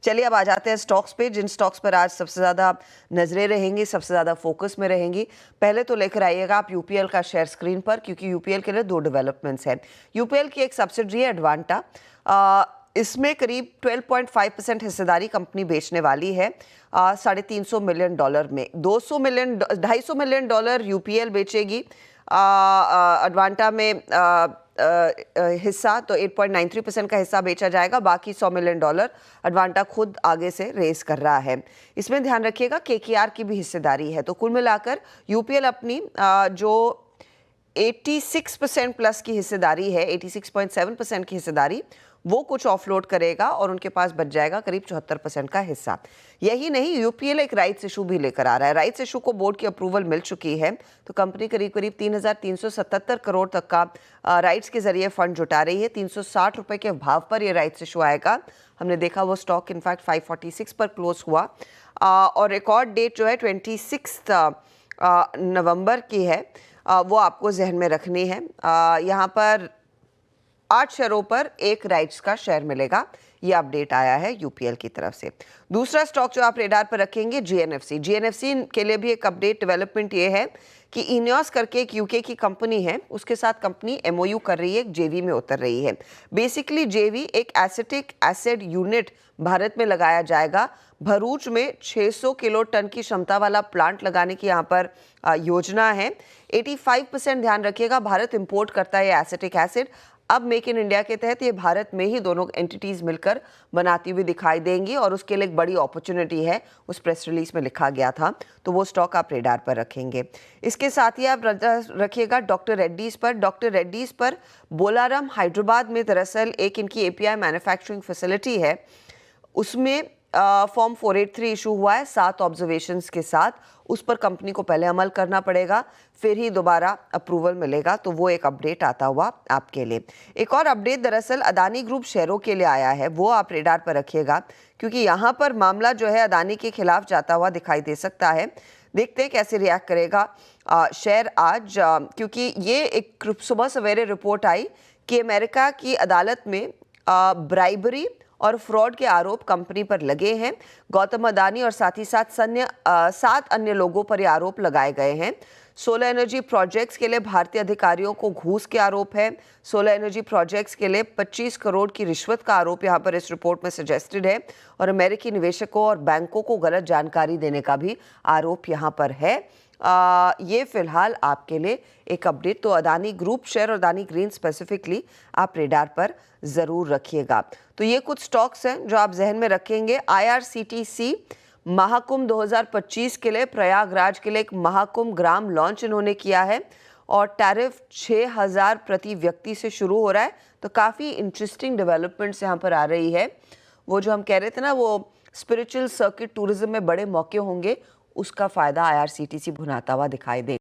चलिए अब आ जाते हैं स्टॉक्स पे, जिन स्टॉक्स पर आज सबसे ज़्यादा नजरें रहेंगी, सबसे ज़्यादा फोकस में रहेंगी। पहले तो लेकर आइएगा आप यूपीएल का शेयर स्क्रीन पर, क्योंकि यूपीएल के लिए दो डेवलपमेंट्स हैं। यूपीएल की एक सब्सिडरी है एडवांटा, इसमें करीब 12.5% हिस्सेदारी कंपनी बेचने वाली है $350 मिलियन में। $250 मिलियन यूपीएल बेचेगी एडवांटा में हिस्सा, तो 8.93% का हिस्सा बेचा जाएगा। बाकी $100 मिलियन एडवांटा खुद आगे से रेस कर रहा है। इसमें ध्यान रखिएगा केकेआर की भी हिस्सेदारी है। तो कुल मिलाकर यूपीएल अपनी जो 86% प्लस की हिस्सेदारी है, 86.7% की हिस्सेदारी, वो कुछ ऑफलोड करेगा और उनके पास बच जाएगा करीब 74% का हिस्सा। यही नहीं, यूपीएल एक राइट्स इशू भी लेकर आ रहा है। राइट्स इशू को बोर्ड की अप्रूवल मिल चुकी है, तो कंपनी करीब करीब 3,377 करोड़ तक का राइट्स के जरिए फंड जुटा रही है। 360 रुपए के भाव पर यह राइट्स इशू आएगा। हमने देखा वो स्टॉक इनफैक्ट 546 पर क्लोज हुआ और रिकॉर्ड डेट जो है 26 नवंबर की है, वो आपको जहन में रखनी है। यहाँ पर 8 शेयरों पर एक राइट्स का शेयर मिलेगा। ये अपडेट आया है यूपीएल की तरफ से। दूसरा स्टॉक जो आप रेडार पर रखेंगे, जीएनएफसी। जीएनएफसी के लिए भी एक अपडेट डेवलपमेंट ये है कि इनियोस करके एक यूके की कंपनी है, उसके साथ कंपनी एमओयू कर रही है, एक जेवी में उतर रही है। बेसिकली जेवी एक एसिटिक एसिड यूनिट भारत में लगाया जाएगा। भरूच में 600 किलो टन की क्षमता वाला प्लांट लगाने की यहाँ पर योजना है। 85% ध्यान रखिएगा भारत इंपोर्ट करता है एसिटिक एसिड। अब मेक इन इंडिया के तहत ये भारत में ही दोनों एंटिटीज मिलकर बनाती हुई दिखाई देंगी और उसके लिए एक बड़ी अपॉर्चुनिटी है, उस प्रेस रिलीज में लिखा गया था। तो वो स्टॉक आप रेडार पर रखेंगे। इसके साथ ही आप रखिएगा डॉक्टर रेड्डीज पर। डॉक्टर रेड्डीज पर बोलाराम हैदराबाद में दरअसल एक इनकी एपीआई मैन्युफैक्चरिंग फैसिलिटी है, उसमें फॉर्म 483 इशू हुआ है 7 ऑब्जर्वेशंस के साथ। उस पर कंपनी को पहले अमल करना पड़ेगा, फिर ही दोबारा अप्रूवल मिलेगा। तो वो एक अपडेट आता हुआ आपके लिए। एक और अपडेट दरअसल अदानी ग्रुप शेयरों के लिए आया है, वो आप रेडार पर रखिएगा, क्योंकि यहाँ पर मामला जो है अदानी के खिलाफ जाता हुआ दिखाई दे सकता है। देखते हैं कैसे रिएक्ट करेगा शेयर आज, क्योंकि ये एक सुबह सवेरे रिपोर्ट आई कि अमेरिका की अदालत में ब्राइबरी और फ्रॉड के आरोप कंपनी पर लगे हैं। गौतम अदानी और साथ ही साथ 7 अन्य लोगों पर ये आरोप लगाए गए हैं। सोलर एनर्जी प्रोजेक्ट्स के लिए भारतीय अधिकारियों को घूस के आरोप है। सोलर एनर्जी प्रोजेक्ट्स के लिए 25 करोड़ की रिश्वत का आरोप यहाँ पर इस रिपोर्ट में सजेस्टेड है और अमेरिकी निवेशकों और बैंकों को गलत जानकारी देने का भी आरोप यहाँ पर है। ये फिलहाल आपके लिए एक अपडेट। तो अदानी ग्रुप शेयर और अदानी ग्रीन स्पेसिफिकली आप रेडार पर ज़रूर रखिएगा। तो ये कुछ स्टॉक्स हैं जो आप जहन में रखेंगे। आईआरसीटीसी महाकुंभ 2025 के लिए प्रयागराज के लिए एक महाकुंभ ग्राम लॉन्च इन्होंने किया है और टैरिफ 6,000 प्रति व्यक्ति से शुरू हो रहा है। तो काफ़ी इंटरेस्टिंग डेवलपमेंट्स यहाँ पर आ रही है। वो जो हम कह रहे थे ना, वो स्पिरिचुअल सर्किट टूरिज्म में बड़े मौके होंगे, उसका फ़ायदा आईआरसीटीसी भुनाता हुआ दिखाई दे।